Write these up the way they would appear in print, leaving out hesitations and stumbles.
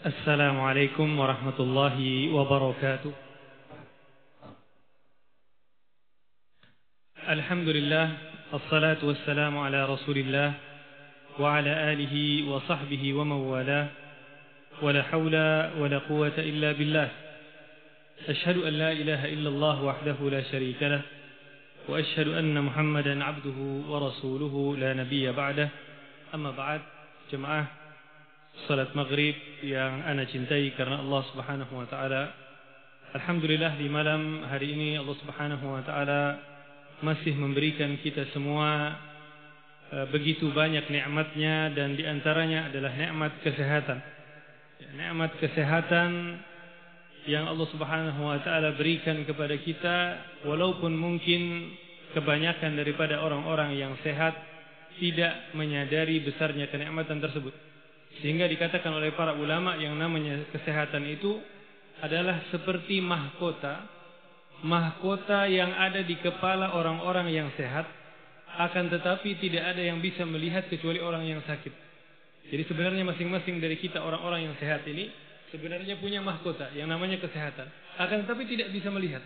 Assalamualaikum warahmatullahi wabarakatuh. Alhamdulillah, assalatu wassalamu ala Rasulillah wa ala alihi wa sahbihi wa mawalah, wa la hawla wa la quwwata illa billah. Ashhadu an la ilaha illallah wahdahu la sharika lah, wa ashhadu anna Muhammadan abduhu wa rasuluhu la nabiyya ba'dah. Amma ba'd, jemaah salat maghrib yang ana cintai karena Allah Subhanahu wa taala. Alhamdulillah, di malam hari ini Allah Subhanahu wa taala masih memberikan kita semua begitu banyak nikmatnya, dan di antaranya adalah nikmat kesehatan. Nikmat kesehatan yang Allah Subhanahu wa taala berikan kepada kita, walaupun mungkin kebanyakan daripada orang-orang yang sehat tidak menyadari besarnya kenikmatan tersebut. Sehingga dikatakan oleh para ulama yang namanya kesehatan itu adalah seperti mahkota yang ada di kepala orang-orang yang sehat, akan tetapi tidak ada yang bisa melihat kecuali orang yang sakit. Jadi sebenarnya masing-masing dari kita orang-orang yang sehat ini sebenarnya punya mahkota yang namanya kesehatan, akan tetapi tidak bisa melihat.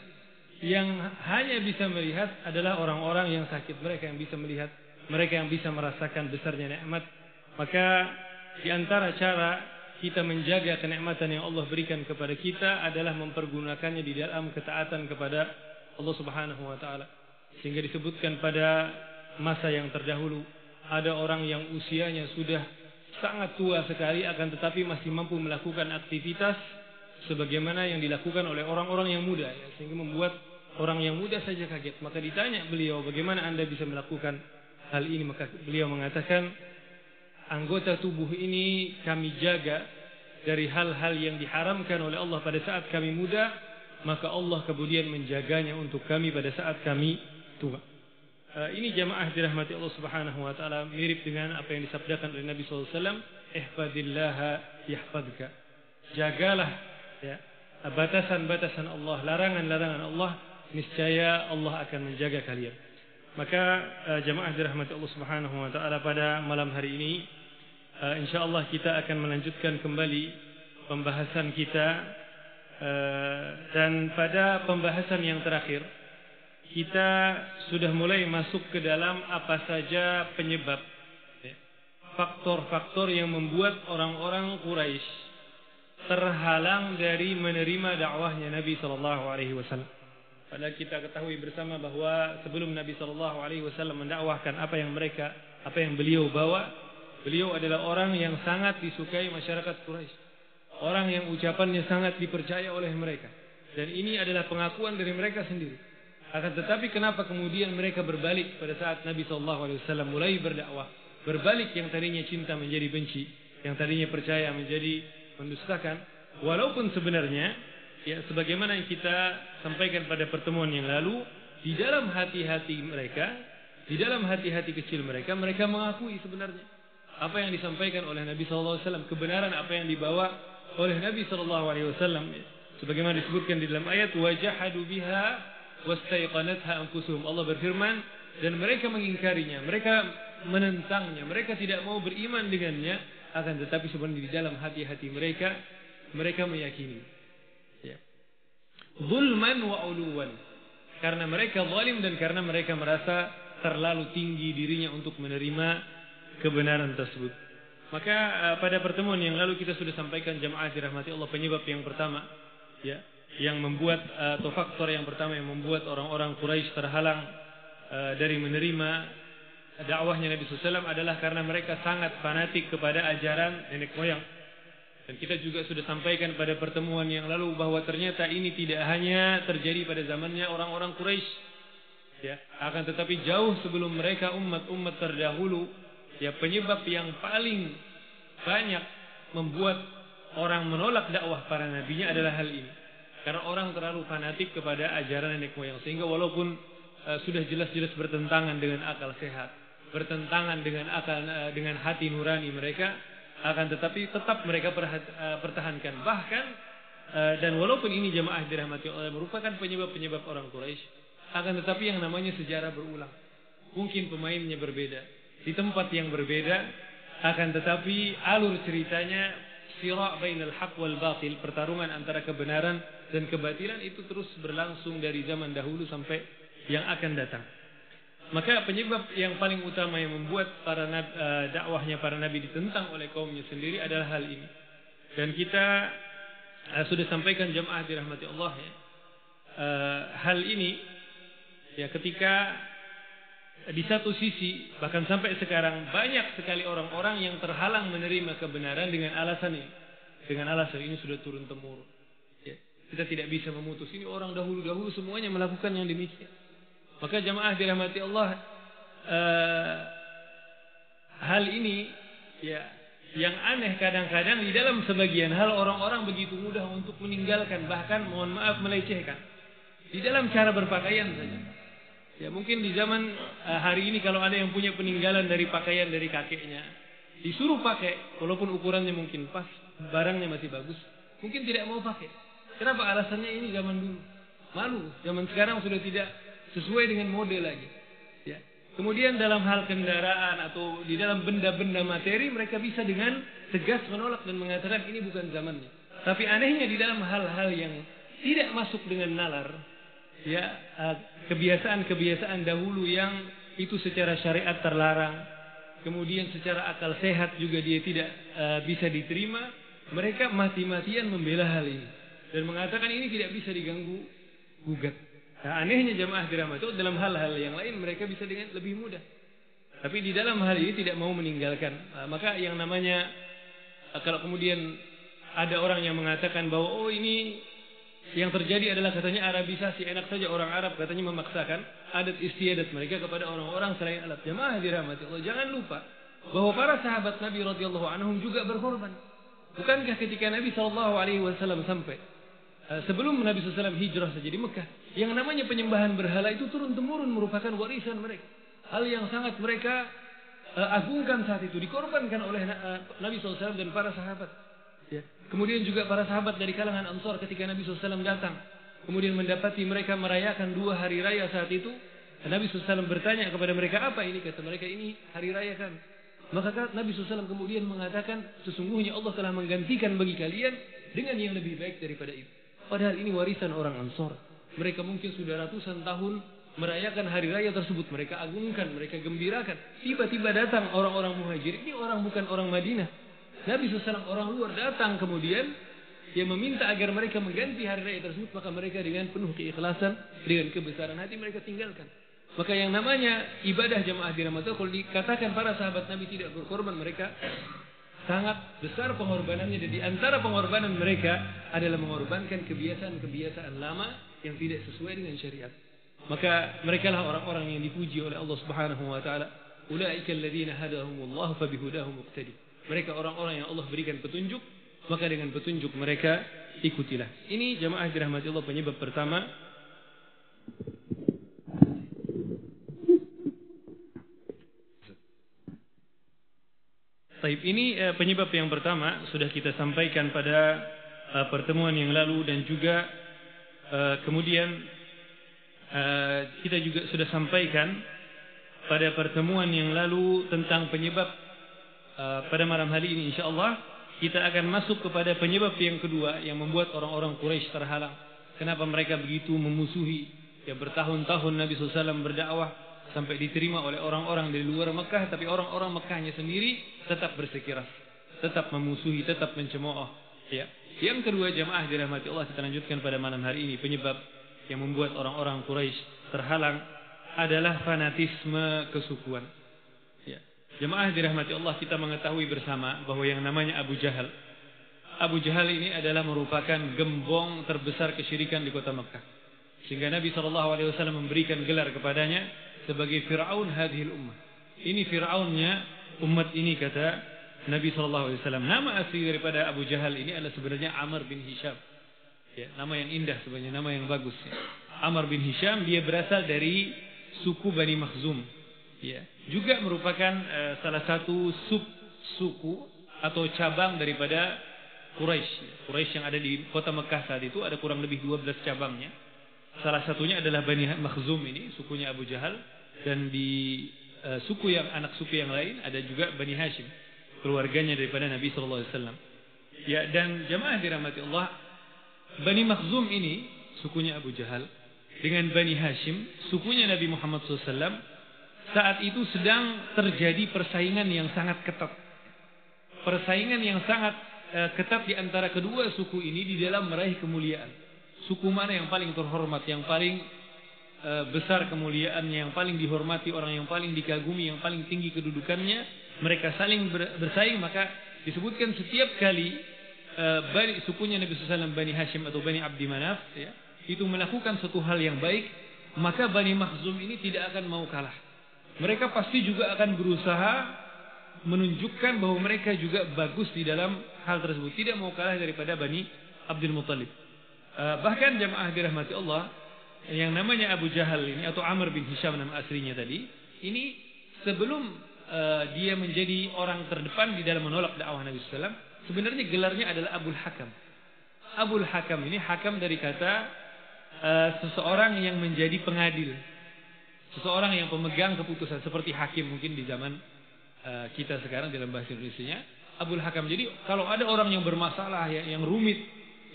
Yang hanya bisa melihat adalah orang-orang yang sakit, mereka yang bisa melihat, mereka yang bisa merasakan besarnya nikmat. Maka di antara cara kita menjaga kenikmatan yang Allah berikan kepada kita adalah mempergunakannya di dalam ketaatan kepada Allah Subhanahu wa taala. Sehingga disebutkan pada masa yang terdahulu ada orang yang usianya sudah sangat tua sekali, akan tetapi masih mampu melakukan aktivitas sebagaimana yang dilakukan oleh orang-orang yang muda, ya, sehingga membuat orang yang muda saja kaget. Maka ditanya beliau, bagaimana Anda bisa melakukan hal ini? Maka beliau mengatakan, anggota tubuh ini kami jaga dari hal-hal yang diharamkan oleh Allah pada saat kami muda, maka Allah kemudian menjaganya untuk kami pada saat kami tua. Ini jamaah dirahmati Allah Subhanahu wa taala, mirip dengan apa yang disabdakan oleh Nabi sallallahu alaihi wasallam, ihfadillaha yahfadka. Jagalah, ya, batasan-batasan Allah, larangan-larangan Allah, niscaya Allah akan menjaga kalian. Maka jamaah dirahmati Allah Subhanahu wa taala, pada malam hari ini insyaallah kita akan melanjutkan kembali pembahasan kita, dan pada pembahasan yang terakhir kita sudah mulai masuk ke dalam apa saja penyebab, faktor-faktor yang membuat orang-orang Quraisy terhalang dari menerima dakwahnya Nabi sallallahu alaihi wasallam. Padahal kita ketahui bersama bahwa sebelum Nabi sallallahu alaihi wasallam mendakwahkan apa yang beliau bawa, beliau adalah orang yang sangat disukai masyarakat Quraisy, orang yang ucapannya sangat dipercaya oleh mereka, dan ini adalah pengakuan dari mereka sendiri. Akan tetapi kenapa kemudian mereka berbalik pada saat Nabi sallallahu alaihi wasallam mulai berdakwah? Berbalik, yang tadinya cinta menjadi benci, yang tadinya percaya menjadi mendustakan. Walaupun sebenarnya, ya, sebagaimana yang kita sampaikan pada pertemuan yang lalu, di dalam hati-hati mereka, di dalam hati-hati kecil mereka mengakui sebenarnya apa yang disampaikan oleh Nabi sallallahu alaihi wasallam, kebenaran apa yang dibawa oleh Nabi sallallahu alaihi wasallam. Sebagaimana disebutkan di dalam ayat, wajahadu biha wastaiqanatha anfusuhum. Allah berfirman, dan mereka mengingkarinya, mereka menentangnya, mereka tidak mau beriman dengannya, akan tetapi sebenarnya di dalam hati-hati mereka meyakini. Ya. Zulman wa uluwan, karena mereka zalim dan karena mereka merasa terlalu tinggi dirinya untuk menerima kebenaran tersebut. Maka pada pertemuan yang lalu kita sudah sampaikan jamaah dirahmati Allah, penyebab yang pertama, ya, yang membuat atau faktor yang pertama yang membuat orang-orang Quraisy terhalang dari menerima dakwahnya Nabi SAW adalah karena mereka sangat fanatik kepada ajaran nenek moyang. Dan kita juga sudah sampaikan pada pertemuan yang lalu bahwa ternyata ini tidak hanya terjadi pada zamannya orang-orang Quraisy, ya, akan tetapi jauh sebelum mereka, umat-umat terdahulu, ya, penyebab yang paling banyak membuat orang menolak dakwah para nabinya adalah hal ini. Karena orang terlalu fanatik kepada ajaran nenek moyang, sehingga walaupun sudah jelas-jelas bertentangan dengan akal sehat, bertentangan dengan hati nurani mereka, akan tetapi tetap mereka pertahankan. Bahkan dan walaupun ini jamaah dirahmati Allah merupakan penyebab-penyebab orang Quraisy, akan tetapi yang namanya sejarah berulang. Mungkin pemainnya berbeda, di tempat yang berbeda, akan tetapi alur ceritanya sira' bainal haq wal batil, pertarungan antara kebenaran dan kebatilan itu terus berlangsung dari zaman dahulu sampai yang akan datang. Maka penyebab yang paling utama yang membuat dakwahnya para nabi ditentang oleh kaumnya sendiri adalah hal ini. Dan kita sudah sampaikan jamaah dirahmati Allah ya. Hal ini ya, ketika di satu sisi bahkan sampai sekarang banyak sekali orang-orang yang terhalang menerima kebenaran dengan alasan ini. Dengan alasan ini sudah turun temurun. Ya, kita tidak bisa memutus ini, orang dahulu-dahulu semuanya melakukan yang demikian. Maka jamaah dirahmati Allah, hal ini ya, yang aneh kadang-kadang di dalam sebagian hal orang-orang begitu mudah untuk meninggalkan, bahkan mohon maaf melecehkan di dalam cara berpakaian saja. Ya mungkin di zaman hari ini kalau ada yang punya peninggalan dari pakaian dari kakeknya, disuruh pakai walaupun ukurannya mungkin pas, barangnya masih bagus, mungkin tidak mau pakai. Kenapa? Alasannya ini zaman dulu. Malu, zaman sekarang sudah tidak sesuai dengan mode lagi. Ya. Kemudian dalam hal kendaraan atau di dalam benda-benda materi mereka bisa dengan tegas menolak dan mengatakan ini bukan zamannya. Tapi anehnya di dalam hal-hal yang tidak masuk dengan nalar, ya kebiasaan-kebiasaan dahulu yang itu secara syariat terlarang, kemudian secara akal sehat juga dia tidak bisa diterima, mereka mati-matian membela hal ini dan mengatakan ini tidak bisa diganggu gugat. Nah, anehnya jamaah dirahmati Allah, dalam hal-hal yang lain mereka bisa dengan lebih mudah. Tapi di dalam hal ini tidak mau meninggalkan. Maka yang namanya kalau kemudian ada orang yang mengatakan bahwa oh ini yang terjadi adalah katanya Arabisasi, enak saja orang Arab katanya memaksakan adat istiadat mereka kepada orang-orang selain alat. Jamaah dirahmati Allah, jangan lupa bahwa para sahabat Nabi radhiyallahu anhum juga berkorban. Bukankah ketika Nabi SAW sampai sebelum Nabi SAW hijrah saja di Mekah, yang namanya penyembahan berhala itu turun-temurun merupakan warisan mereka. Hal yang sangat mereka agungkan saat itu, dikorbankan oleh Nabi SAW dan para sahabat. Ya. Kemudian juga para sahabat dari kalangan Ansar ketika Nabi SAW datang, kemudian mendapati mereka merayakan 2 hari raya saat itu, Nabi SAW bertanya kepada mereka, apa ini? Kata mereka, ini hari raya kami. Maka Nabi SAW kemudian mengatakan, sesungguhnya Allah telah menggantikan bagi kalian dengan yang lebih baik daripada itu. Padahal ini warisan orang Ansar. Mereka mungkin sudah ratusan tahun merayakan hari raya tersebut. Mereka agungkan, mereka gembirakan. Tiba-tiba datang orang-orang muhajir. Ini orang bukan orang Madinah. Nabi SAW orang luar datang kemudian dia meminta agar mereka mengganti hari raya tersebut. Maka mereka dengan penuh keikhlasan, dengan kebesaran hati mereka tinggalkan. Maka yang namanya ibadah jamaah dirahmati Allah, kalau dikatakan para sahabat Nabi tidak berkorban, mereka sangat besar pengorbanannya. Dan di antara pengorbanan mereka adalah mengorbankan kebiasaan-kebiasaan lama yang tidak sesuai dengan syariat. Maka mereka lah orang-orang yang dipuji oleh Allah Subhanahu wa taala. Ulaika alladziina hadahumullahu fabihudahum muqtadi. Mereka orang-orang yang Allah berikan petunjuk, maka dengan petunjuk mereka ikutilah. Ini jamaah dirahmati Allah penyebab pertama. Baik, ini penyebab yang pertama sudah kita sampaikan pada pertemuan yang lalu dan juga kemudian kita juga sudah sampaikan pada pertemuan yang lalu tentang penyebab pada malam hari ini insyaallah kita akan masuk kepada penyebab yang kedua yang membuat orang-orang Quraisy terhalang. Kenapa mereka begitu memusuhi ya bertahun-tahun Nabi SAW berdakwah sampai diterima oleh orang-orang dari luar Mekah, tapi orang-orang Mekahnya sendiri tetap bersikeras, tetap memusuhi, tetap mencemooh. Ya. Yang kedua jamaah dirahmati Allah, kita lanjutkan pada malam hari ini. Penyebab yang membuat orang-orang Quraisy terhalang adalah fanatisme kesukuan. Ya. Jamaah dirahmati Allah, kita mengetahui bersama bahwa yang namanya Abu Jahal. Abu Jahal ini adalah merupakan gembong terbesar kesyirikan di kota Mekah. Sehingga Nabi SAW memberikan gelar kepadanya sebagai Fir'aun hadhil ummah. Ini Fir'aunnya umat ini, kata Nabi SAW. Nama asli daripada Abu Jahal ini adalah sebenarnya Amr bin Hisham. Ya, nama yang indah sebenarnya, nama yang bagus. Ya. Amr bin Hisham, dia berasal dari suku Bani Makhzum. Ya. Juga merupakan salah satu sub-suku atau cabang daripada Quraisy. Quraisy yang ada di kota Mekah saat itu ada kurang lebih 12 cabangnya. Salah satunya adalah Bani Makhzum ini, sukunya Abu Jahal. Dan di anak suku yang lain ada juga Bani Hashim, keluarganya daripada Nabi SAW. Ya, dan jamaah dirahmati Allah, Bani Makhzum ini sukunya Abu Jahal dengan Bani Hashim, sukunya Nabi Muhammad SAW, saat itu sedang terjadi persaingan yang sangat ketat. Persaingan yang sangat ketat di antara kedua suku ini di dalam meraih kemuliaan. Suku mana yang paling terhormat, yang paling besar kemuliaannya, yang paling dihormati, orang yang paling dikagumi, yang paling tinggi kedudukannya, mereka saling bersaing. Maka disebutkan setiap kali sukunya Nabi SAW, Bani Hashim atau Bani Abdi Manaf, ya, itu melakukan suatu hal yang baik, maka Bani Makhzum ini tidak akan mau kalah. Mereka pasti juga akan berusaha menunjukkan bahwa mereka juga bagus di dalam hal tersebut, tidak mau kalah daripada Bani Abdul Muttalib. Bahkan jamaah dirahmati Allah, yang namanya Abu Jahal ini atau Amr bin Hisham nama aslinya tadi, ini sebelum dia menjadi orang terdepan di dalam menolak dakwah Nabi SAW, sebenarnya gelarnya adalah Abul Hakam. Abul Hakam ini hakam dari kata seseorang yang menjadi pengadil, seseorang yang pemegang keputusan, seperti hakim mungkin di zaman kita sekarang dalam bahasa Indonesianya Abul Hakam. Jadi kalau ada orang yang bermasalah, yang rumit,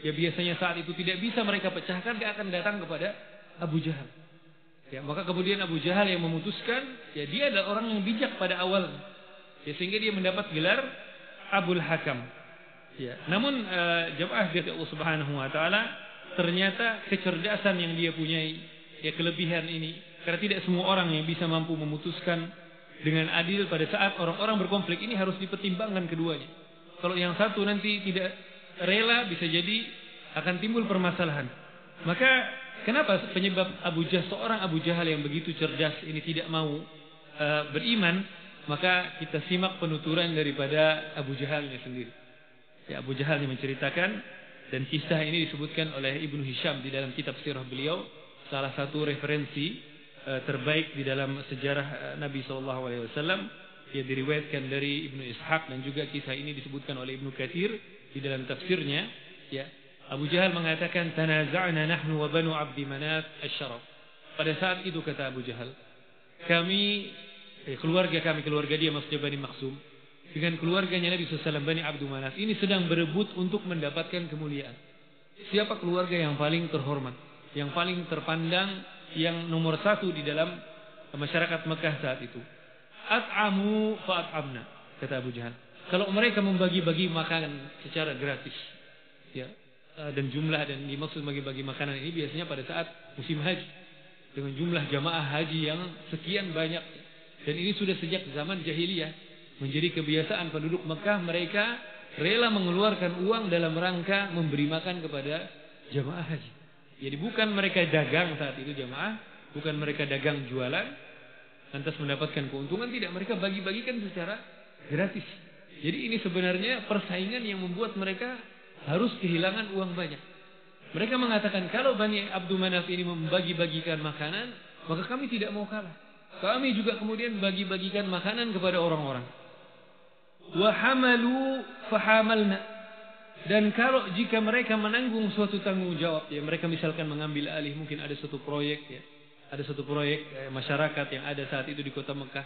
ya biasanya saat itu tidak bisa mereka pecahkan, dia akan datang kepada Abu Jahal. Ya, maka kemudian Abu Jahal yang memutuskan, ya dia adalah orang yang bijak pada awalnya, ya, sehingga dia mendapat gelar Abul Hakam. Ya, namun jamaah dari Allah Subhanahu Wa Taala, ternyata kecerdasan yang dia punyai, ya kelebihan ini, karena tidak semua orang yang bisa mampu memutuskan dengan adil pada saat orang-orang berkonflik, ini harus dipertimbangkan keduanya. Kalau yang satu nanti tidak rela, bisa jadi akan timbul permasalahan. Maka kenapa penyebab seorang Abu Jahal yang begitu cerdas ini tidak mau beriman? Maka kita simak penuturan daripada Abu Jahalnya sendiri. Ya, Abu Jahal yang menceritakan, dan kisah ini disebutkan oleh Ibnu Hisham di dalam kitab sirah beliau, salah satu referensi terbaik di dalam sejarah Nabi SAW. Ia diriwayatkan dari Ibnu Ishaq, dan juga kisah ini disebutkan oleh Ibnu Katsir di dalam tafsirnya. Ya, Abu Jahal mengatakan, tanaza'na nahnu wa banu Abdi Manaf asy-syaraf. Pada saat itu kata Abu Jahal, kami keluarga dia maksudnya Bani Makhzum, dengan keluarganya Nabi SAW, Bani Abdi Manaf ini sedang berebut untuk mendapatkan kemuliaan. Siapa keluarga yang paling terhormat, yang paling terpandang, yang nomor satu di dalam masyarakat Mekah saat itu? At'amu fa'at'amna, kata Abu Jahal. Kalau mereka membagi-bagi makanan secara gratis, ya, dan jumlah, dan dimaksud bagi-bagi makanan ini biasanya pada saat musim haji, dengan jumlah jamaah haji yang sekian banyak, dan ini sudah sejak zaman jahiliyah menjadi kebiasaan penduduk Mekah. Mereka rela mengeluarkan uang dalam rangka memberi makan kepada jamaah haji. Jadi bukan mereka dagang saat itu jamaah, bukan mereka dagang jualan lantas mendapatkan keuntungan, tidak, mereka bagi-bagikan secara gratis. Jadi ini sebenarnya persaingan yang membuat mereka harus kehilangan uang banyak. Mereka mengatakan, kalau Bani Abdul Manaf ini membagi-bagikan makanan, maka kami tidak mau kalah. Kami juga kemudian bagi-bagikan makanan kepada orang-orang. Wa hamalu fahamalna. Dan kalau jika mereka menanggung suatu tanggung jawab, ya mereka misalkan mengambil alih, mungkin ada suatu proyek, ya, ada suatu proyek masyarakat yang ada saat itu di kota Mekah,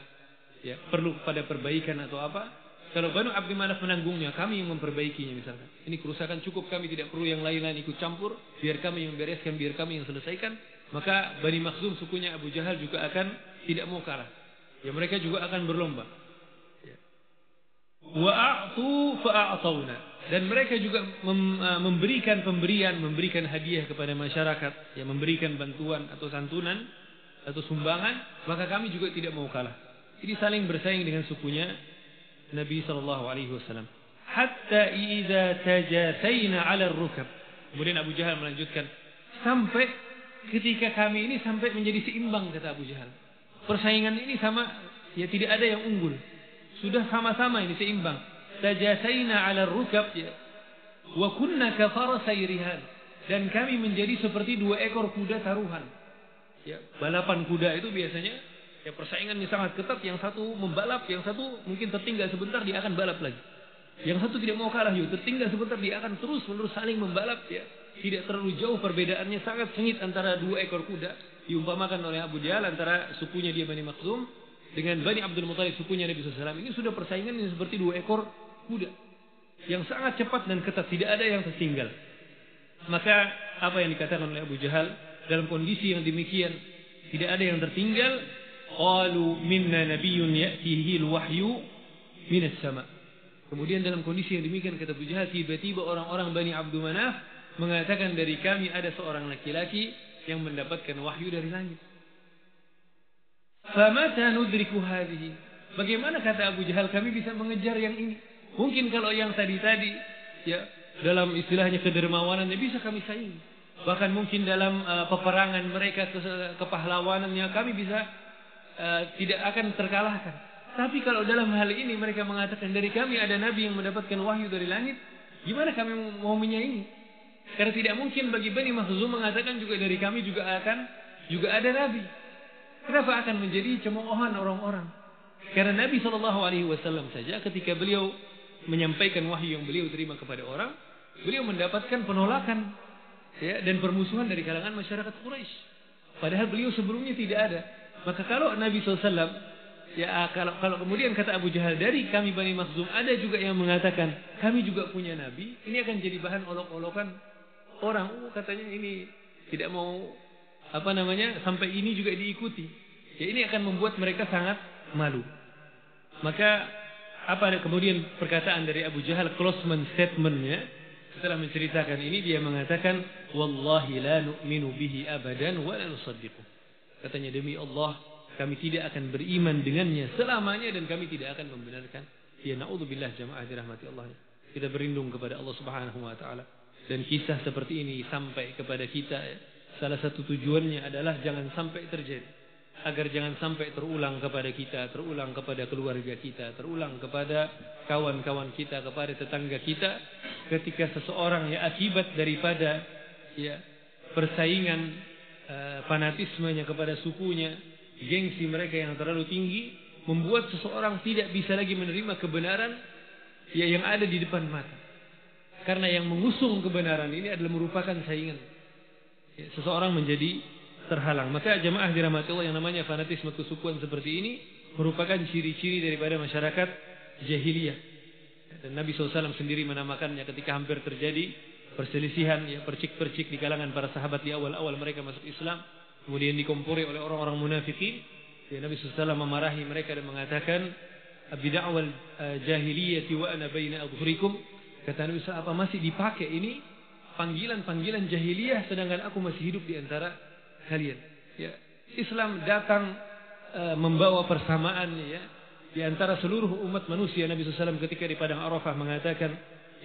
ya, perlu pada perbaikan atau apa. Kalau Banu Abdi Manaf menanggungnya, kami yang memperbaikinya misalkan. Ini kerusakan cukup, kami tidak perlu yang lain-lain ikut campur, biar kami yang bereskan, biar kami yang selesaikan. Maka Bani Makhzum, sukunya Abu Jahal, juga akan tidak mau kalah. Ya, mereka juga akan berlomba. Ya. Wa'atu fa'atawna. Dan mereka juga memberikan pemberian, memberikan hadiah kepada masyarakat, ya, memberikan bantuan atau santunan atau sumbangan, maka kami juga tidak mau kalah. Jadi saling bersaing dengan sukunya Nabi SAW. Hatta idza tajasayna 'ala ar-rukab. Kemudian Abu Jahal melanjutkan, sampai ketika kami ini sampai menjadi seimbang, kata Abu Jahal. Persaingan ini sama, ya tidak ada yang unggul. Sudah sama-sama ini seimbang. Tajasayna 'ala ar-rukab, ya. Wa kunna ka farasay rihan. Dan kami menjadi seperti dua ekor kuda taruhan. Ya, balapan kuda itu biasanya, ya, persaingannya sangat ketat. Yang satu membalap, yang satu mungkin tertinggal sebentar, dia akan balap lagi. Yang satu tidak mau kalah, tertinggal sebentar, dia akan terus-menerus saling membalap, ya. Tidak terlalu jauh perbedaannya, sangat sengit antara dua ekor kuda. Diumpamakan oleh Abu Jahal antara sukunya dia Bani Makhzum dengan Bani Abdul Muttalib, sukunya Nabi SAW. Ini sudah persaingan yang seperti dua ekor kuda. yang sangat cepat dan ketat, tidak ada yang tertinggal. Maka apa yang dikatakan oleh Abu Jahal dalam kondisi yang demikian, tidak ada yang tertinggal. Qalu minna nabiyyun ya'tihi al-wahyu minas sama. Kemudian dalam kondisi yang demikian kata Abu Jahal, tiba-tiba orang-orang Bani Abdul Manaf mengatakan dari kami ada seorang laki-laki yang mendapatkan wahyu dari langit. Famata nudriku hadhihi. Bagaimana kata Abu Jahal kami bisa mengejar yang ini? Mungkin kalau yang tadi-tadi ya dalam istilahnya kedermawanannya bisa kami saingi. Bahkan mungkin dalam peperangan mereka kepahlawanannya kami bisa tidak akan terkalahkan. Tapi kalau dalam hal ini mereka mengatakan dari kami ada nabi yang mendapatkan wahyu dari langit, gimana kami mau menyaingi? Karena tidak mungkin bagi Bani Makhzum mengatakan juga dari kami juga ada nabi. Kenapa akan menjadi cemoohan orang-orang? Karena Nabi SAW saja ketika beliau menyampaikan wahyu yang beliau terima kepada orang, beliau mendapatkan penolakan ya, dan permusuhan dari kalangan masyarakat Quraisy. Padahal beliau sebelumnya tidak ada. Maka kalau Nabi SAW, ya kalau kemudian kata Abu Jahal dari kami Bani Makhzum ada juga yang mengatakan kami juga punya Nabi, ini akan jadi bahan olok-olokan orang. Katanya ini tidak mau sampai ini juga diikuti. Ya ini akan membuat mereka sangat malu. Maka kemudian perkataan dari Abu Jahal, closing statementnya setelah menceritakan ini, dia mengatakan wallahi la nu'minu bihi abadan wa la nusaddiqu. Katanya demi Allah kami tidak akan beriman dengannya selamanya dan kami tidak akan membenarkan. Ya naudzubillah jamaah dirahmati Allah. Kita berlindung kepada Allah Subhanahu wa taala. Dan kisah seperti ini sampai kepada kita ya. Salah satu tujuannya adalah jangan sampai terjadi. Agar jangan sampai terulang kepada kita, terulang kepada keluarga kita, terulang kepada kawan-kawan kita, kepada tetangga kita, ketika seseorang ya akibat daripada ya persaingan fanatismenya kepada sukunya, gengsi mereka yang terlalu tinggi, membuat seseorang tidak bisa lagi menerima kebenaran ya yang ada di depan mata. Karena yang mengusung kebenaran ini adalah merupakan saingan. Ya, seseorang menjadi terhalang. Maka jemaah dirahmati Allah, yang namanya fanatisme kesukuan seperti ini merupakan ciri-ciri daripada masyarakat jahiliyah. Dan Nabi SAW sendiri menamakannya ketika hampir terjadi perselisihan, ya, percik-percik di kalangan para sahabat di awal-awal mereka masuk Islam, kemudian dikompori oleh orang-orang munafikin. Ya, Nabi SAW memarahi mereka dan mengatakan, "Bid'awal jahiliyati wa ana baina adhurikum." Kata Nabi SAW, apa masih dipakai ini panggilan-panggilan jahiliyah sedangkan aku masih hidup di antara kalian? Ya, Islam datang membawa persamaan ya di antara seluruh umat manusia. Nabi SAW ketika di padang Arafah mengatakan,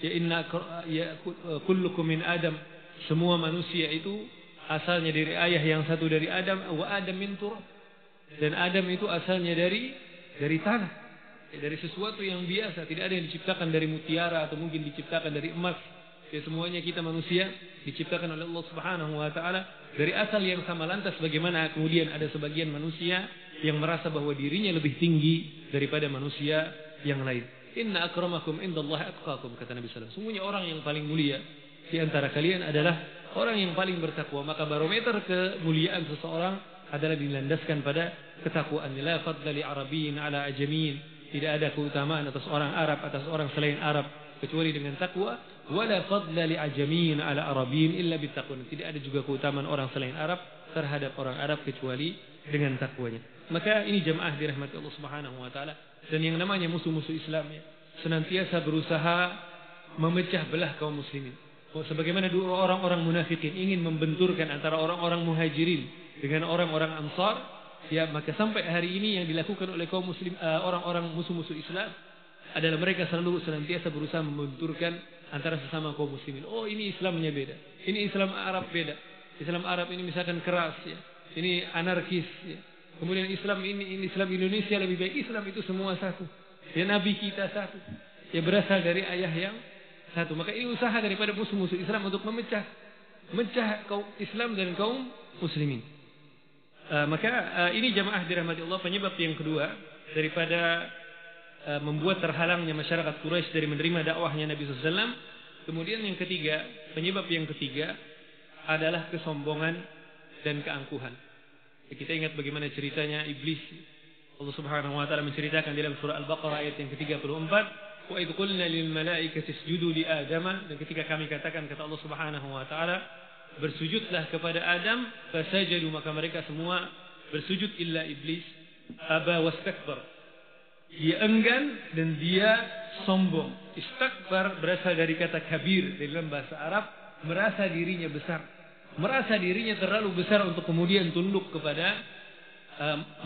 ya inna ya kullukum min Adam, semua manusia itu asalnya dari ayah yang satu dari Adam, wa Adam min turab, dan Adam itu asalnya dari tanah, ya, dari sesuatu yang biasa, tidak ada yang diciptakan dari mutiara atau mungkin diciptakan dari emas. Ya, semuanya kita manusia diciptakan oleh Allah Subhanahu wa taala dari asal yang sama. Lantas bagaimana kemudian ada sebagian manusia yang merasa bahwa dirinya lebih tinggi daripada manusia yang lain? Inna akramakum indallahi atqakum, kata Nabi sallallahu alaihi wasallam. Sungguhnya orang yang paling mulia di antara kalian adalah orang yang paling bertakwa. Maka barometer kemuliaan seseorang adalah dilandaskan pada ketakwaan. La fadla li arabiyyin ala ajamiyyin. Tidak ada keutamaan atas orang Arab atas orang selain Arab kecuali dengan takwa. Wala fadla li ajamiyyin ala arabiyyin illa bittaqwa. Tidak ada juga keutamaan orang selain Arab terhadap orang Arab kecuali dengan takwanya. Maka ini jemaah dirahmati Allah Subhanahu wa taala. Dan yang namanya musuh-musuh Islam ya, senantiasa berusaha memecah belah kaum muslimin. Sebagaimana dulu orang-orang munafikin ingin membenturkan antara orang-orang muhajirin dengan orang-orang ansar, ya, maka sampai hari ini yang dilakukan oleh kaum muslim, orang-orang musuh-musuh Islam adalah mereka selalu senantiasa berusaha membenturkan antara sesama kaum muslimin. Oh, ini Islamnya beda, ini Islam Arab beda. Islam Arab ini misalkan keras ya, ini anarkis ya. Kemudian Islam ini Islam Indonesia lebih baik. Islam itu semua satu. Ya, Nabi kita satu. Ya, berasal dari ayah yang satu. Maka ini usaha daripada musuh-musuh Islam untuk memecah kaum Islam dan kaum muslimin. Maka ini jamaah dirahmati Allah, penyebab yang kedua daripada membuat terhalangnya masyarakat Quraisy dari menerima dakwahnya Nabi SAW. Kemudian yang ketiga, penyebab yang ketiga adalah kesombongan dan keangkuhan. Kita ingat bagaimana ceritanya iblis. Allah Subhanahu wa taala menceritakan dalam surah Al-Baqarah ayat yang ke-34, Wa idh qulna lil malaikati isjudu li Adam, dan ketika kami katakan kata Allah Subhanahu wa taala, bersujudlah kepada Adam, fasajadu maka mereka semua bersujud illa iblis aba wastakbar. Dia enggan dan dia sombong. Istakbar berasal dari kata kabir dalam bahasa Arab, merasa dirinya besar. Merasa dirinya terlalu besar untuk kemudian tunduk kepada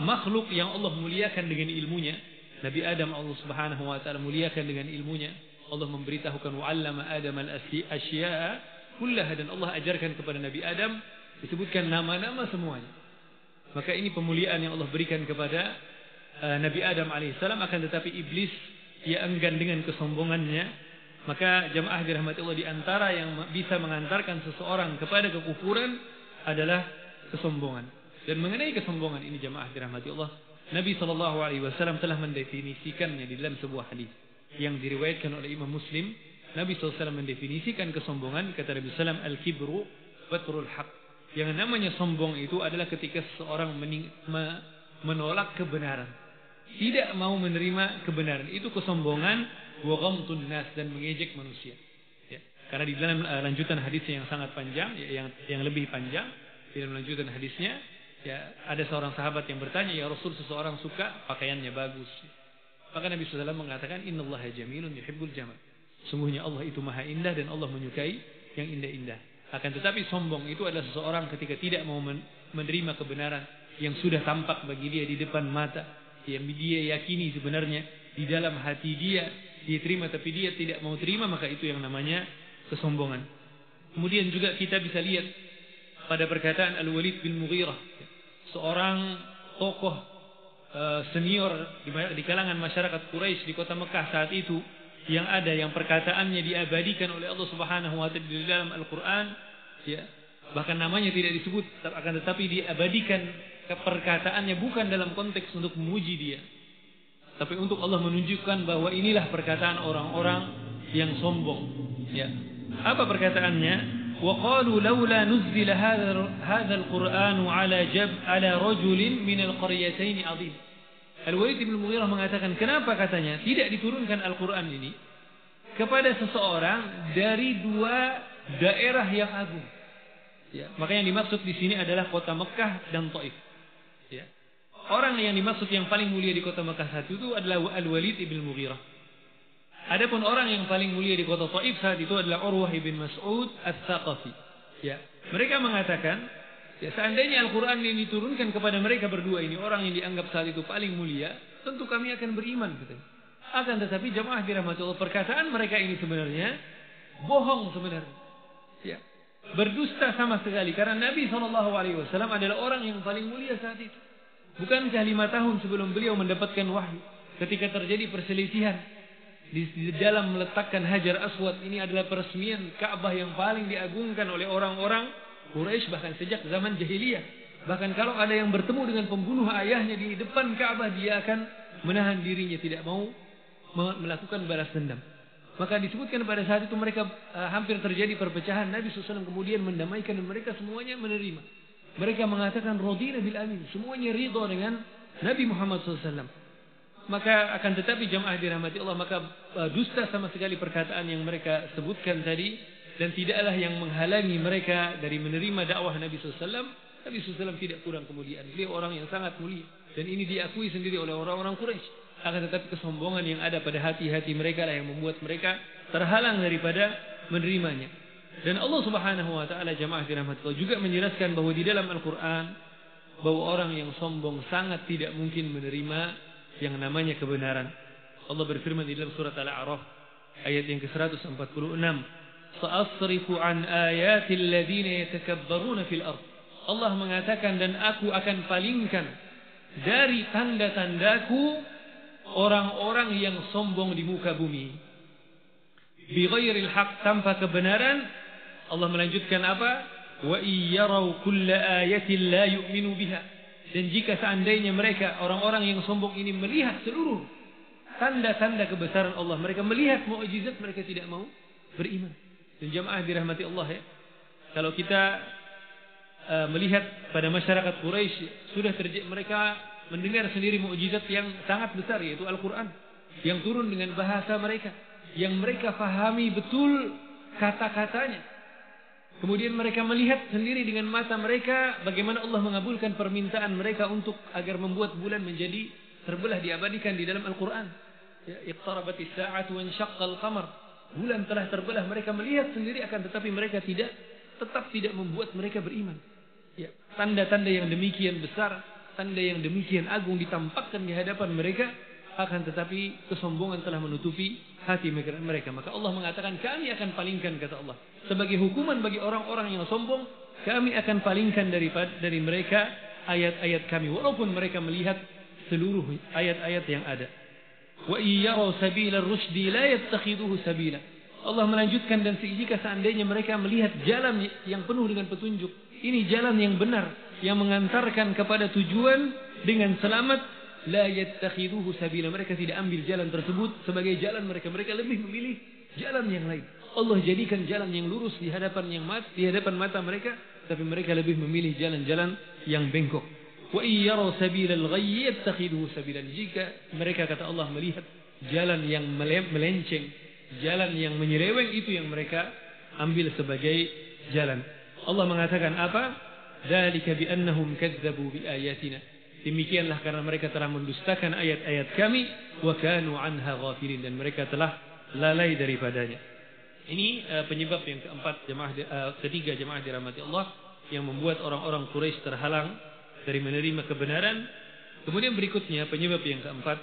makhluk yang Allah muliakan dengan ilmunya. Nabi Adam Allah Subhanahu wa taala muliakan dengan ilmunya. Allah memberitahukan wa'allama Adam al-asya'a kullaha, dan Allah ajarkan kepada Nabi Adam disebutkan nama-nama semuanya. Maka ini pemuliaan yang Allah berikan kepada Nabi Adam alaihissalam. Akan tetapi iblis ia enggan dengan kesombongannya. Maka jamaah dirahmati Allah, di antara yang bisa mengantarkan seseorang kepada kekufuran adalah kesombongan. Dan mengenai kesombongan ini jamaah dirahmati Allah, Nabi SAW telah mendefinisikannya di dalam sebuah hadis yang diriwayatkan oleh Imam Muslim. Nabi SAW mendefinisikan kesombongan, kata Nabi SAW, al-kibru batrul haq. Yang namanya sombong itu adalah ketika seseorang menolak kebenaran, tidak mau menerima kebenaran. Itu kesombongan. Wa ghamtun nas, dan mengejek manusia. Ya. Karena di dalam lanjutan hadisnya yang sangat panjang, yang lebih panjang, di dalam lanjutan hadisnya, ya, ada seorang sahabat yang bertanya, ya Rasul, seseorang suka pakaiannya bagus. Maka Nabi SAW mengatakan, innallaha jamilun yuhibbul jamal. Sungguhnya Allah itu maha indah dan Allah menyukai yang indah-indah. Akan tetapi sombong itu adalah seseorang ketika tidak mau menerima kebenaran yang sudah tampak bagi dia di depan mata, yang dia yakini sebenarnya di dalam hati dia terima, tapi dia tidak mau terima, maka itu yang namanya kesombongan. Kemudian juga kita bisa lihat pada perkataan Al-Walid bin Mughirah, seorang tokoh senior di kalangan masyarakat Quraisy di kota Mekah saat itu, yang perkataannya diabadikan oleh Allah Subhanahu wa taala di dalam Al-Qur'an, ya, bahkan namanya tidak disebut, akan tetapi diabadikan perkataannya bukan dalam konteks untuk memuji dia, tapi untuk Allah menunjukkan bahwa inilah perkataan orang-orang yang sombong. Ya. Apa perkataannya? Wa qalu laula nuzila hadzal Qur'anu ala rajulin min al-qaryatayn 'azim. Al-Walid bin Mughirah mengatakan, kenapa katanya tidak diturunkan Al-Qur'an ini kepada seseorang dari dua daerah yang agung. Ya, maka yang dimaksud di sini adalah kota Mekah dan Taif. Ya. Orang yang dimaksud yang paling mulia di kota Mekah saat itu adalah Al-Walid bin Mughirah. Adapun orang yang paling mulia di kota Taif saat itu adalah Urwah bin Mas'ud Ats-Tsaqafi. Ya, mereka mengatakan, ya, seandainya Al-Qur'an ini diturunkan kepada mereka berdua ini, orang yang dianggap saat itu paling mulia, tentu kami akan beriman, katanya. Akan tetapi jamaah dirahmati Allah, perkataan mereka ini sebenarnya bohong sebenarnya. Ya, berdusta sama sekali, karena Nabi SAW adalah orang yang paling mulia saat itu. Bukankah 5 tahun sebelum beliau mendapatkan wahyu, ketika terjadi perselisihan di dalam meletakkan Hajar Aswad, ini adalah peresmian Ka'bah yang paling diagungkan oleh orang-orang Quraisy bahkan sejak zaman jahiliyah. Bahkan kalau ada yang bertemu dengan pembunuh ayahnya di depan Ka'bah, dia akan menahan dirinya, tidak mau melakukan balas dendam. Maka disebutkan pada saat itu mereka hampir terjadi perpecahan. Nabi SAW kemudian mendamaikan dan mereka semuanya menerima. Mereka mengatakan radina bil amin, semuanya ridha dengan Nabi Muhammad SAW. Maka akan tetapi jamaah dirahmati Allah, maka dusta sama sekali perkataan yang mereka sebutkan tadi, dan tidaklah yang menghalangi mereka dari menerima dakwah Nabi SAW. Nabi SAW tidak kurang kemuliaan, beliau orang yang sangat mulia, dan ini diakui sendiri oleh orang-orang Quraisy. Akan tetapi kesombongan yang ada pada hati-hati mereka lah yang membuat mereka terhalang daripada menerimanya. Dan Allah Subhanahu wa taala jamaah dirahmati Allah juga menjelaskan bahwa di dalam Al-Qur'an bahwa orang yang sombong sangat tidak mungkin menerima yang namanya kebenaran. Allah berfirman di dalam surat Al-A'raf ayat yang ke-146, "Sa'asrifu an ayatil ladzina yatakabbaruna fil ardh." Allah mengatakan, dan aku akan palingkan dari tanda-tandaku orang-orang yang sombong di muka bumi. Bi ghairil haq, tanpa kebenaran. Allah melanjutkan apa? Wa iyyarau kulla ayatin la yu'minu biha. Dan jika seandainya mereka orang-orang yang sombong ini melihat seluruh tanda-tanda kebesaran Allah, mereka melihat mukjizat, mereka tidak mau beriman. Dan jamaah dirahmati Allah, ya, kalau kita melihat pada masyarakat Quraisy, sudah mereka mendengar sendiri mukjizat yang sangat besar, yaitu Al-Quran. yang turun dengan bahasa mereka, yang mereka fahami betul kata-katanya. Kemudian mereka melihat sendiri dengan mata mereka bagaimana Allah mengabulkan permintaan mereka untuk agar membuat bulan menjadi terbelah, diabadikan di dalam Al-Quran. Ya, iqtarabatis sa'atu wa insyaqqal qamar. Bulan telah terbelah, mereka melihat sendiri, akan tetapi mereka tetap tidak membuat mereka beriman. Ya, tanda-tanda yang demikian besar, tanda yang demikian agung ditampakkan di hadapan mereka, akan tetapi kesombongan telah menutupi hati mereka. Maka Allah mengatakan, kami akan palingkan, kata Allah, sebagai hukuman bagi orang-orang yang sombong, kami akan palingkan dari mereka ayat-ayat kami, walaupun mereka melihat seluruh ayat-ayat yang ada. Wa iyyaraw sabila ar-rusydi la yattakhiduhu sabila. Allah melanjutkan, dan jika seandainya mereka melihat jalan yang penuh dengan petunjuk, ini jalan yang benar yang mengantarkan kepada tujuan dengan selamat, la yattakhiduhu sabila, mereka tidak ambil jalan tersebut sebagai jalan mereka. Mereka lebih memilih jalan yang lain. Allah jadikan jalan yang lurus di hadapan mata mereka, tapi mereka lebih memilih jalan-jalan yang bengkok. Wa iyyaraw sabilal ghayyi yattakhiduhu sabila. Jika mereka, kata Allah, melihat jalan yang melenceng, jalan yang menyeleweng, itu yang mereka ambil sebagai jalan. Allah mengatakan apa? Dzalika bi annahum kadzdzabu bi ayatina. Demikianlah karena mereka telah mendustakan ayat-ayat kami, wa kanu anha ghafilin, dan mereka telah lalai daripadanya. Ini penyebab yang ketiga, jemaah dirahmati Allah, yang membuat orang-orang Quraisy terhalang dari menerima kebenaran. Kemudian berikutnya penyebab yang keempat,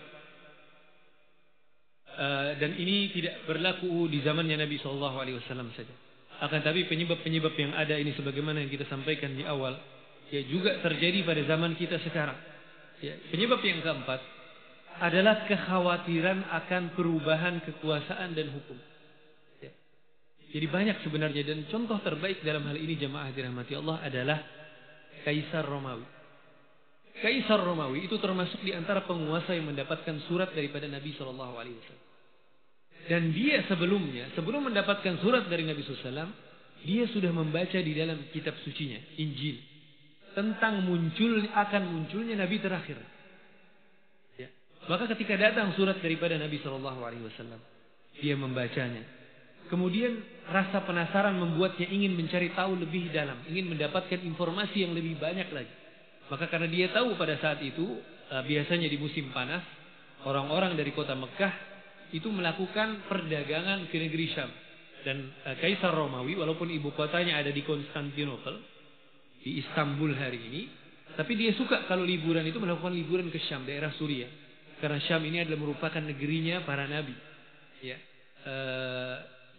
dan ini tidak berlaku di zamannya Nabi SAW saja, akan tapi penyebab-penyebab yang ada ini, sebagaimana yang kita sampaikan di awal, ya, juga terjadi pada zaman kita sekarang. Ya, penyebab yang keempat adalah kekhawatiran akan perubahan kekuasaan dan hukum. Ya. Jadi banyak sebenarnya, dan contoh terbaik dalam hal ini, jemaah dirahmati Allah, adalah Kaisar Romawi. Kaisar Romawi itu termasuk di antara penguasa yang mendapatkan surat daripada Nabi SAW. Dan dia sebelum mendapatkan surat dari Nabi SAW, dia sudah membaca di dalam kitab sucinya, Injil, tentang munculnya Nabi terakhir. Ya. Maka ketika datang surat daripada Nabi SAW, dia membacanya. Kemudian rasa penasaran membuatnya ingin mencari tahu lebih dalam, ingin mendapatkan informasi yang lebih banyak lagi. Maka karena dia tahu pada saat itu, biasanya di musim panas, orang-orang dari kota Mekah itu melakukan perdagangan ke negeri Syam. Dan Kaisar Romawi, walaupun ibu kotanya ada di Konstantinopel, di Istanbul hari ini, tapi dia suka kalau liburan itu melakukan liburan ke Syam, daerah Suriah. Karena Syam ini adalah merupakan negerinya para nabi. Ya.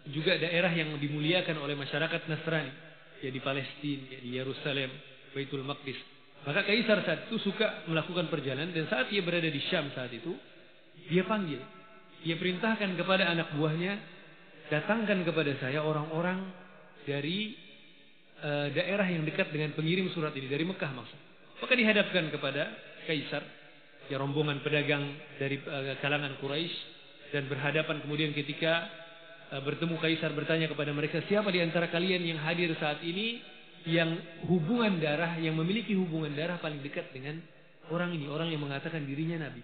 Juga daerah yang dimuliakan oleh masyarakat Nasrani, ya, di Palestina, ya, di Yerusalem, Baitul Maqdis. Maka Kaisar saat itu suka melakukan perjalanan, dan saat dia berada di Syam saat itu, dia panggil, dia perintahkan kepada anak buahnya, datangkan kepada saya orang-orang dari daerah yang dekat dengan pengirim surat ini, dari Mekah maksud. Maka dihadapkan kepada Kaisar, ya, rombongan pedagang dari kalangan Quraisy, dan berhadapan. Kemudian ketika bertemu, Kaisar bertanya kepada mereka, siapa di antara kalian yang hadir saat ini yang hubungan darah, yang memiliki hubungan darah paling dekat dengan orang ini, orang yang mengatakan dirinya Nabi.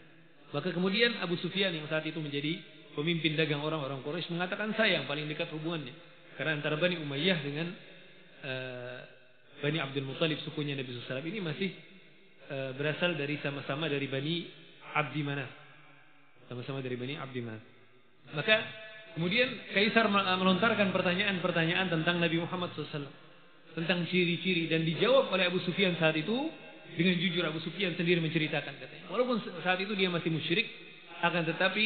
Maka kemudian Abu Sufyan yang saat itu menjadi pemimpin dagang orang-orang Quraisy mengatakan, saya yang paling dekat hubungannya, karena antara Bani Umayyah dengan Bani Abdul Muttalib, sukunya Nabi SAW ini masih berasal dari sama-sama dari Bani Abdi Manaf, sama-sama dari Bani Abdi Manaf. Maka kemudian Kaisar melontarkan pertanyaan-pertanyaan tentang Nabi Muhammad SAW, tentang ciri-ciri, dan dijawab oleh Abu Sufyan saat itu dengan jujur. Abu Sufyan sendiri menceritakan, katanya, walaupun saat itu dia masih musyrik, akan tetapi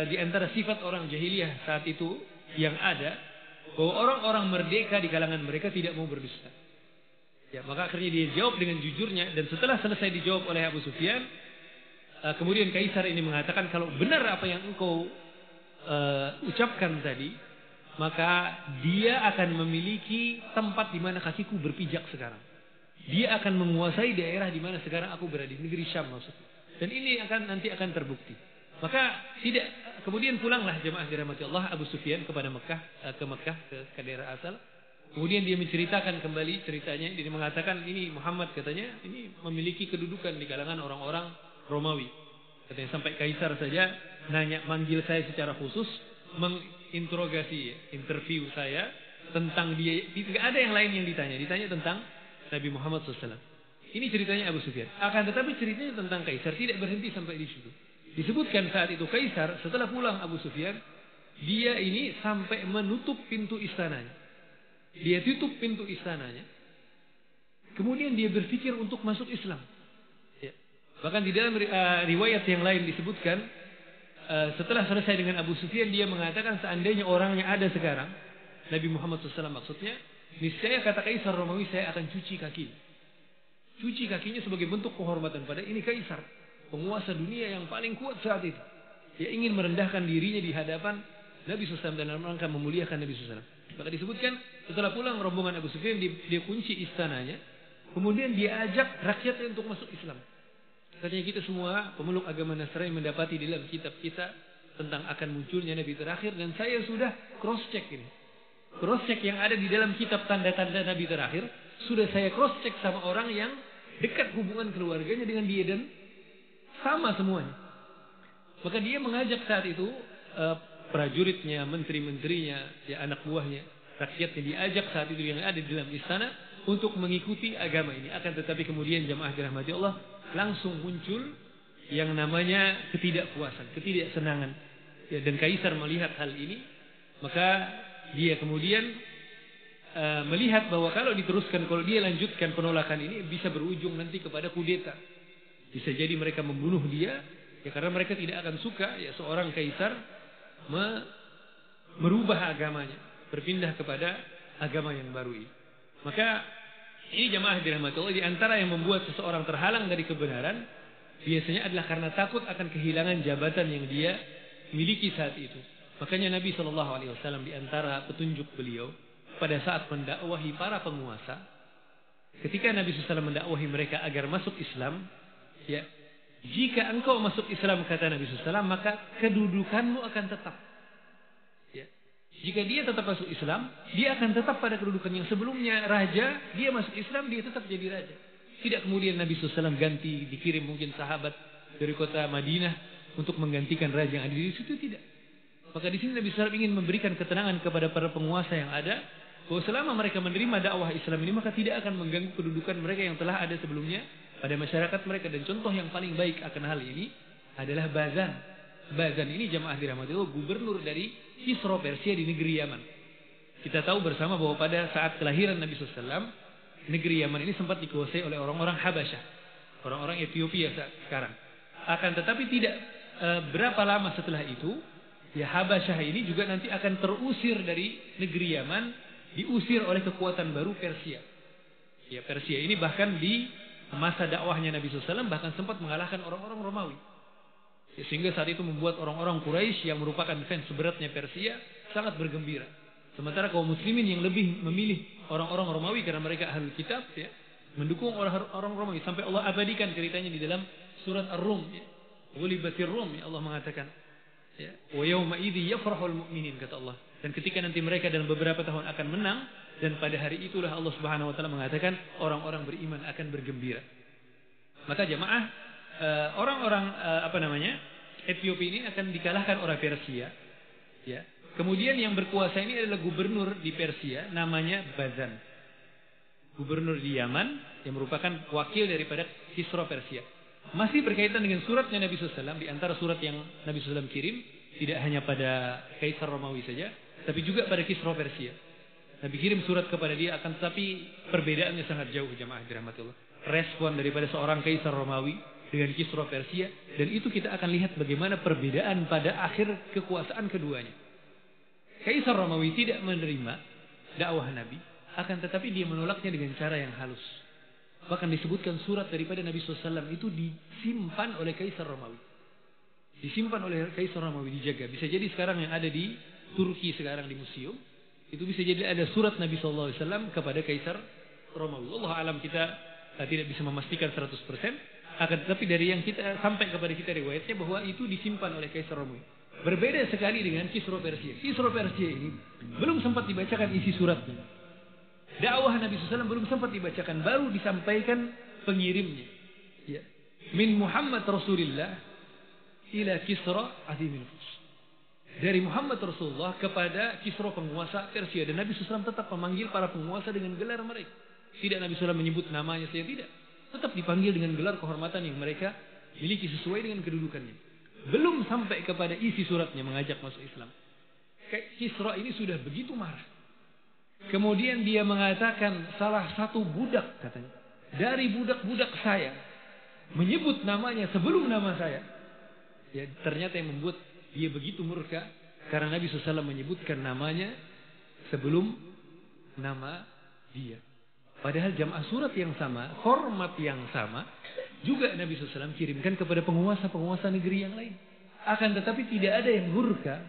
di antara sifat orang jahiliyah saat itu yang ada, bahwa orang-orang merdeka di kalangan mereka tidak mau berdusta. Ya, maka akhirnya dia jawab dengan jujurnya, dan setelah selesai dijawab oleh Abu Sufyan, kemudian Kaisar ini mengatakan, kalau benar apa yang engkau ucapkan tadi, maka dia akan memiliki tempat di mana kakiku berpijak sekarang. Dia akan menguasai daerah di mana sekarang aku berada, di negeri Syam maksudnya. Dan ini nanti akan terbukti. Maka kemudian pulanglah jemaah dirahmati Allah Abu Sufyan ke Mekah, ke daerah asal. Kemudian dia menceritakan kembali ceritanya. Dia mengatakan, ini Muhammad, katanya, ini memiliki kedudukan di kalangan orang-orang Romawi. Katanya sampai kaisar saja manggil saya secara khusus, menginterogasi, interview saya tentang dia. Tidak ada yang lain yang ditanya tentang Nabi Muhammad SAW. Ini ceritanya Abu Sufyan. Akan tetapi ceritanya tentang kaisar tidak berhenti sampai di situ. Disebutkan saat itu kaisar setelah pulang Abu Sufyan, dia ini sampai menutup pintu istananya. Dia tutup pintu istananya. Kemudian dia berpikir untuk masuk Islam. Ya. Bahkan di dalam riwayat yang lain disebutkan, setelah selesai dengan Abu Sufyan, dia mengatakan seandainya orang yang ada sekarang, Nabi Muhammad SAW maksudnya, niscaya kata kaisar Romawi, saya akan cuci kaki. Cuci kakinya sebagai bentuk penghormatan pada ini kaisar, penguasa dunia yang paling kuat saat itu. Dia ingin merendahkan dirinya di hadapan Nabi SAW dan dalam rangka memuliakan Nabi SAW. Maka disebutkan setelah pulang rombongan Abu Sufyan, dia kunci istananya. Kemudian dia ajak rakyatnya untuk masuk Islam. Katanya kita semua pemeluk agama Nasrani mendapati di dalam kitab kita tentang akan munculnya Nabi terakhir. Dan saya sudah cross check ini. Cross check yang ada di dalam kitab tanda-tanda Nabi terakhir. Sudah saya cross check sama orang yang dekat hubungan keluarganya dengan dia. Dan sama semuanya. Maka dia mengajak saat itu prajuritnya, menteri-menterinya, ya anak buahnya, rakyatnya diajak saat itu yang ada di dalam istana untuk mengikuti agama ini. Akan tetapi kemudian jamaah dirahmati Allah, langsung muncul yang namanya ketidakpuasan, ketidaksenangan. Ya, dan kaisar melihat hal ini, maka dia kemudian melihat bahwa kalau diteruskan, kalau dia lanjutkan penolakan ini bisa berujung nanti kepada kudeta. Bisa jadi mereka membunuh dia, ya karena mereka tidak akan suka ya seorang kaisar merubah agamanya, berpindah kepada agama yang baru ini. Maka ini jamaah dirahmati Allah, di antara yang membuat seseorang terhalang dari kebenaran biasanya adalah karena takut akan kehilangan jabatan yang dia miliki saat itu. Makanya Nabi SAW di antara petunjuk beliau pada saat mendakwahi para penguasa, ketika Nabi SAW mendakwahi mereka agar masuk Islam, ya, jika engkau masuk Islam kata Nabi SAW, maka kedudukanmu akan tetap. Ya. Jika dia tetap masuk Islam, dia akan tetap pada kedudukan yang sebelumnya raja. Dia masuk Islam, dia tetap jadi raja. Tidak kemudian Nabi SAW ganti, dikirim mungkin sahabat dari kota Madinah untuk menggantikan raja yang ada di situ, tidak. Maka di sini Nabi SAW ingin memberikan ketenangan kepada para penguasa yang ada, bahwa selama mereka menerima dakwah Islam ini, maka tidak akan mengganggu kedudukan mereka yang telah ada sebelumnya pada masyarakat mereka. Dan contoh yang paling baik akan hal ini adalah Bazan. Bazan ini jamaah dirahmati Allah, gubernur dari Kisra Persia di negeri Yaman. Kita tahu bersama bahwa pada saat kelahiran Nabi SAW, negeri Yaman ini sempat dikuasai oleh orang-orang Habasyah, orang-orang Ethiopia sekarang. Akan tetapi tidak berapa lama setelah itu, ya Habasyah ini juga nanti akan terusir dari negeri Yaman, diusir oleh kekuatan baru Persia. Ya Persia ini bahkan di masa dakwahnya Nabi SAW bahkan sempat mengalahkan orang-orang Romawi. Ya, sehingga saat itu membuat orang-orang Quraisy yang merupakan fans beratnya Persia sangat bergembira. Sementara kaum muslimin yang lebih memilih orang-orang Romawi karena mereka ahlul kitab, ya, mendukung orang Romawi. Sampai Allah abadikan ceritanya di dalam surat Ar-Rum. Ya. Ghulibatir Rum, ya Allah mengatakan. Ya. Wa yawma idzi yafrahul mu'minin, kata Allah. Dan ketika nanti mereka dalam beberapa tahun akan menang, dan pada hari itulah Allah Subhanahu wa taala mengatakan orang-orang beriman akan bergembira. Maka jamaah orang-orang Ethiopia ini akan dikalahkan oleh Persia. Ya. Kemudian yang berkuasa ini adalah gubernur di Persia, namanya Bazan. Gubernur di Yaman yang merupakan wakil daripada Kisra Persia. Masih berkaitan dengan suratnya Nabi SAW, di antara surat yang Nabi SAW kirim, tidak hanya pada Kaisar Romawi saja, tapi juga pada Kisra Persia. Nabi kirim surat kepada dia, akan tetapi perbedaannya sangat jauh jamaah dirahmati Allah. Respon daripada seorang Kaisar Romawi dengan Kisra Persia, dan itu kita akan lihat bagaimana perbedaan pada akhir kekuasaan keduanya. Kaisar Romawi tidak menerima dakwah Nabi, akan tetapi dia menolaknya dengan cara yang halus. Bahkan disebutkan surat daripada Nabi SAW itu disimpan oleh Kaisar Romawi. Disimpan oleh Kaisar Romawi, dijaga. Bisa jadi sekarang yang ada di Turki sekarang di museum, itu bisa jadi ada surat Nabi SAW kepada Kaisar Romawi. Allah alam, kita tidak bisa memastikan 100%. Akan tetapi dari yang kita sampai kepada kita riwayatnya bahwa itu disimpan oleh Kaisar Romawi. Berbeda sekali dengan Kisra Persia. Kisra Persia ini belum sempat dibacakan isi suratnya. Dakwah Nabi SAW belum sempat dibacakan, baru disampaikan pengirimnya. Ya. Min Muhammad Rasulullah ila Kisra azimil Furs. Dari Muhammad Rasulullah kepada Kisra penguasa Persia. Dan Nabi SAW tetap memanggil para penguasa dengan gelar mereka. Tidak Nabi SAW menyebut namanya saja, tidak. Tetap dipanggil dengan gelar kehormatan yang mereka miliki sesuai dengan kedudukannya. Belum sampai kepada isi suratnya mengajak masuk Islam. Kisra ini sudah begitu marah. Kemudian dia mengatakan salah satu budak katanya. Dari budak-budak saya. Menyebut namanya sebelum nama saya. Ya, ternyata yang membuat dia begitu murka. Karena Nabi SAW menyebutkan namanya sebelum nama dia. Padahal jamaah surat yang sama, format yang sama, juga Nabi SAW kirimkan kepada penguasa-penguasa negeri yang lain. Akan tetapi tidak ada yang murka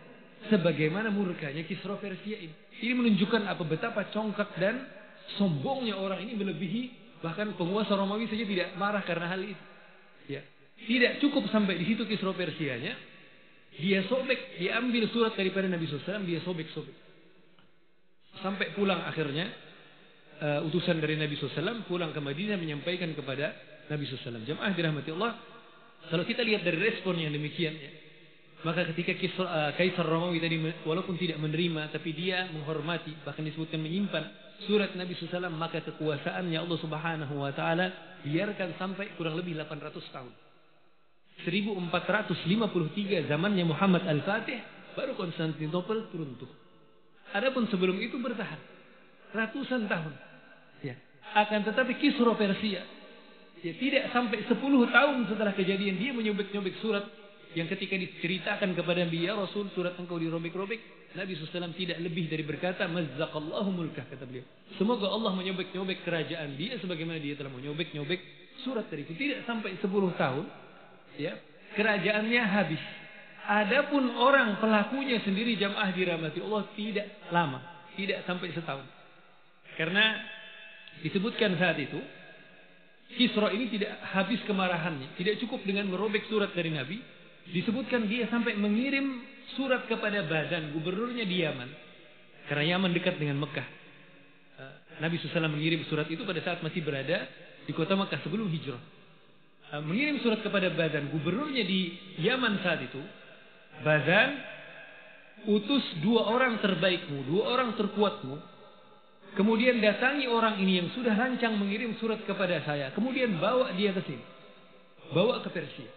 sebagaimana murkanya Kisra Persia ini. Ini menunjukkan apa betapa congkak dan sombongnya orang ini melebihi bahkan penguasa Romawi saja tidak marah karena hal itu. Ya. Tidak cukup sampai di situ Kisra Persianya. Dia sobek, dia ambil surat daripada Nabi SAW, dia sobek-sobek. Sampai pulang akhirnya, utusan dari Nabi SAW pulang ke Madinah menyampaikan kepada Nabi SAW. Jamaah dirahmati Allah, kalau kita lihat dari respon yang demikian, ya, maka ketika Kaisar Romawi tadi walaupun tidak menerima, tapi dia menghormati, bahkan disebutkan menyimpan surat Nabi SAW, maka kekuasaannya Allah Subhanahu Wa Taala biarkan sampai kurang lebih 800 tahun. 1453 zamannya Muhammad Al-Fatih baru Konstantinopel runtuh. Adapun sebelum itu bertahan ratusan tahun. Ya. Akan tetapi Kisra Persia, ya, tidak sampai 10 tahun setelah kejadian dia menyobek-nyobek surat yang ketika diceritakan kepada Nabi, ya Rasul, surat engkau dirobek-robek. Nabi SAW tidak lebih dari berkata, mazzaqallahu mulkah, kata beliau. Semoga Allah menyobek-nyobek kerajaan dia sebagaimana dia telah menyobek-nyobek surat dari itu. Tidak sampai 10 tahun. Ya, kerajaannya habis. Adapun orang pelakunya sendiri jamaah dirahmati Allah tidak lama, tidak sampai setahun. Karena disebutkan saat itu Kisra ini tidak habis kemarahannya, tidak cukup dengan merobek surat dari Nabi. Disebutkan dia sampai mengirim surat kepada Badan, gubernurnya di Yaman. Karena Yaman dekat dengan Mekah. Nabi SAW mengirim surat itu pada saat masih berada di kota Mekah sebelum hijrah. Mengirim surat kepada Badan, gubernurnya di Yaman saat itu. Badan, utus 2 orang terbaikmu, 2 orang terkuatmu. Kemudian datangi orang ini yang sudah rancang mengirim surat kepada saya. Kemudian bawa dia ke sini. Bawa ke Persia.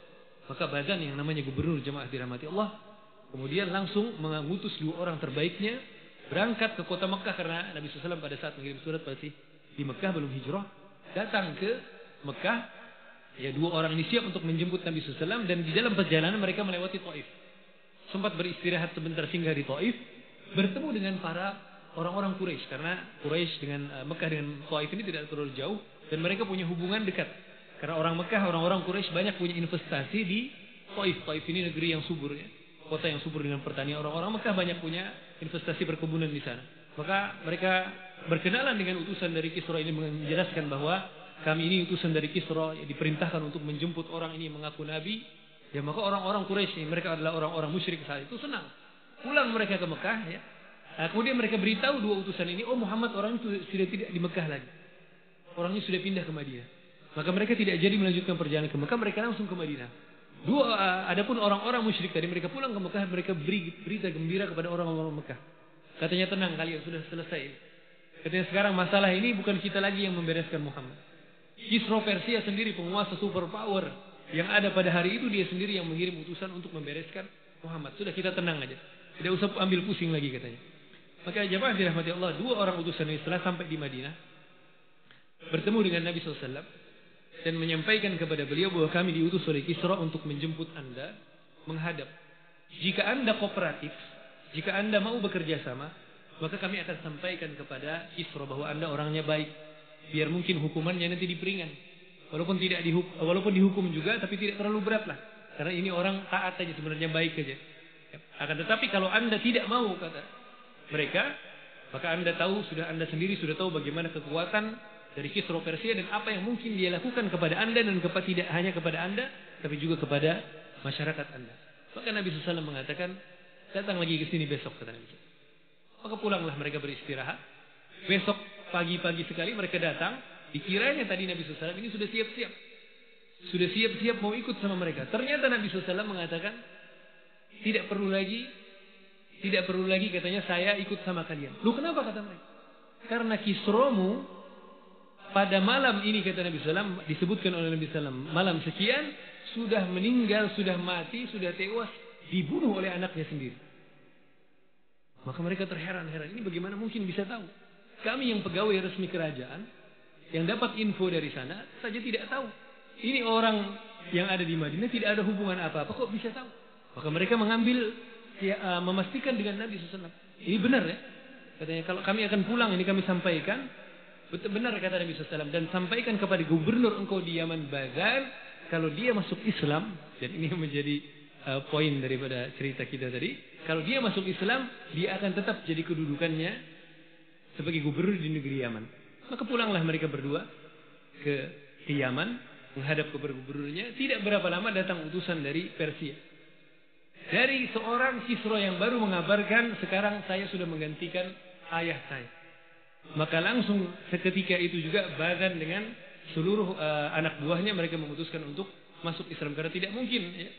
Maka Badan yang namanya gubernur jamaah dirahmati Allah, kemudian langsung mengutus 2 orang terbaiknya berangkat ke kota Mekah. Karena Nabi SAW pada saat mengirim surat masih di Mekah belum hijrah. Datang ke Mekah. Ya, 2 orang ini siap untuk menjemput Nabi SAW. Dan di dalam perjalanan mereka melewati Taif. Sempat beristirahat sebentar singgah di Taif. Bertemu dengan para orang-orang Quraisy. Karena Quraisy dengan Mekah dengan Taif ini tidak terlalu jauh. Dan mereka punya hubungan dekat. Karena orang Mekah, orang-orang Quraisy banyak punya investasi di Taif. Taif ini negeri yang subur, ya. Kota yang subur dengan pertanian. Orang-orang Mekah banyak punya investasi perkebunan di sana. Maka mereka berkenalan dengan utusan dari Kisra ini menjelaskan bahwa kami ini utusan dari Kisra, ya, diperintahkan untuk menjemput orang ini mengaku Nabi. Ya, maka orang-orang Quraisy, mereka adalah orang-orang musyrik saat itu, senang. Pulang mereka ke Mekah, ya. Kemudian mereka beritahu 2 utusan ini, oh Muhammad orang itu sudah tidak di Mekah lagi. Orangnya sudah pindah ke Madinah. Maka mereka tidak jadi melanjutkan perjalanan ke Mekah, mereka langsung ke Madinah. Adapun orang-orang musyrik tadi, mereka pulang ke Mekah, mereka beri berita gembira kepada orang-orang Mekah. Katanya, tenang, kalian sudah selesai. Katanya, sekarang masalah ini bukan kita lagi yang membereskan Muhammad. Kisra Persia sendiri, penguasa superpower yang ada pada hari itu, dia sendiri yang mengirim utusan untuk membereskan Muhammad. Sudah, kita tenang aja, tidak usah ambil pusing lagi, katanya. Maka jemaah dirahmati Allah, 2 orang utusan ini setelah sampai di Madinah bertemu dengan Nabi SAW dan menyampaikan kepada beliau bahwa kami diutus oleh Kisra untuk menjemput Anda menghadap. Jika Anda kooperatif, jika Anda mau bekerja sama, maka kami akan sampaikan kepada Kisra bahwa Anda orangnya baik. Biar mungkin hukumannya nanti diperingan. Walaupun dihukum juga, tapi tidak terlalu berat lah. Karena ini orang taat aja, sebenarnya baik aja. Akan tetapi kalau Anda tidak mau, kata mereka, maka Anda sendiri sudah tahu bagaimana kekuatan dari Kisra Persia dan apa yang mungkin dia lakukan kepada Anda dan tidak hanya kepada Anda, tapi juga kepada masyarakat Anda. Maka Nabi SAW mengatakan, datang lagi ke sini besok, kata Nabi. Maka pulanglah mereka beristirahat. Besok pagi-pagi sekali mereka datang. Dikiranya tadi Nabi SAW ini sudah siap-siap. sudah siap-siap mau ikut sama mereka. Ternyata Nabi SAW mengatakan, tidak perlu lagi katanya saya ikut sama kalian. Lu kenapa kata mereka? Karena Kisromu pada malam ini kata Nabi SAW, disebutkan oleh Nabi SAW, malam sekian sudah meninggal, sudah mati, sudah tewas, dibunuh oleh anaknya sendiri. Maka mereka terheran-heran, ini bagaimana mungkin bisa tahu? Kami yang pegawai resmi kerajaan, yang dapat info dari sana, saja tidak tahu. Ini orang yang ada di Madinah tidak ada hubungan apa-apa, kok bisa tahu? Maka mereka mengambil, memastikan dengan Nabi SAW. Ini benar ya? Katanya, kalau kami akan pulang, ini kami sampaikan. Betul benar kata Nabi SAW. Dan sampaikan kepada gubernur engkau di Yaman Bazan, kalau dia masuk Islam, dan ini menjadi poin daripada cerita kita tadi. Kalau dia masuk Islam, dia akan tetap jadi kedudukannya sebagai gubernur di negeri Yaman. Maka pulanglah mereka berdua ke Yaman, menghadap kepada gubernurnya. Tidak berapa lama datang utusan dari Persia. Dari seorang Kisra yang baru mengabarkan, sekarang saya sudah menggantikan ayah saya. Maka langsung seketika itu juga Bazan dengan seluruh anak buahnya mereka memutuskan untuk masuk Islam. Karena tidak mungkin ya,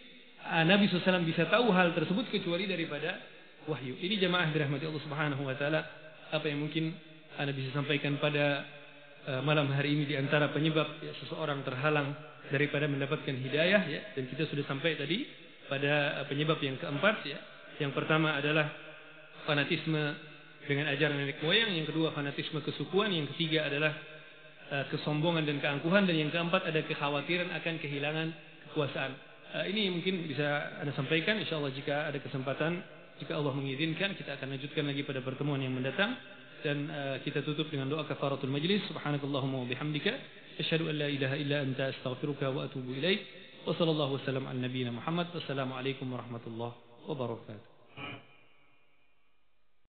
Nabi SAW bisa tahu hal tersebut kecuali daripada wahyu. Ini jamaah dirahmati Allah Subhanahu Wa Taala. Apa yang mungkin Anda bisa sampaikan pada malam hari ini di antara penyebab ya, seseorang terhalang daripada mendapatkan hidayah ya. Dan kita sudah sampai tadi pada penyebab yang keempat ya. Yang pertama adalah fanatisme dengan ajaran nenek moyang, yang kedua fanatisme kesukuan, yang ketiga adalah kesombongan dan keangkuhan, dan yang keempat ada kekhawatiran akan kehilangan kekuasaan. Ini mungkin bisa Anda sampaikan insyaallah jika ada kesempatan, jika Allah mengizinkan kita akan lanjutkan lagi pada pertemuan yang mendatang. Dan kita tutup dengan doa kafaratul majlis. Subhanakallahumma wa bihamdika asyhadu an la ilaha illa anta astaghfiruka wa atubu ilaik. Wa sallallahu wasallam ala nabiyyina Muhammad. Wassalamu alaikum warahmatullahi wabarakatuh.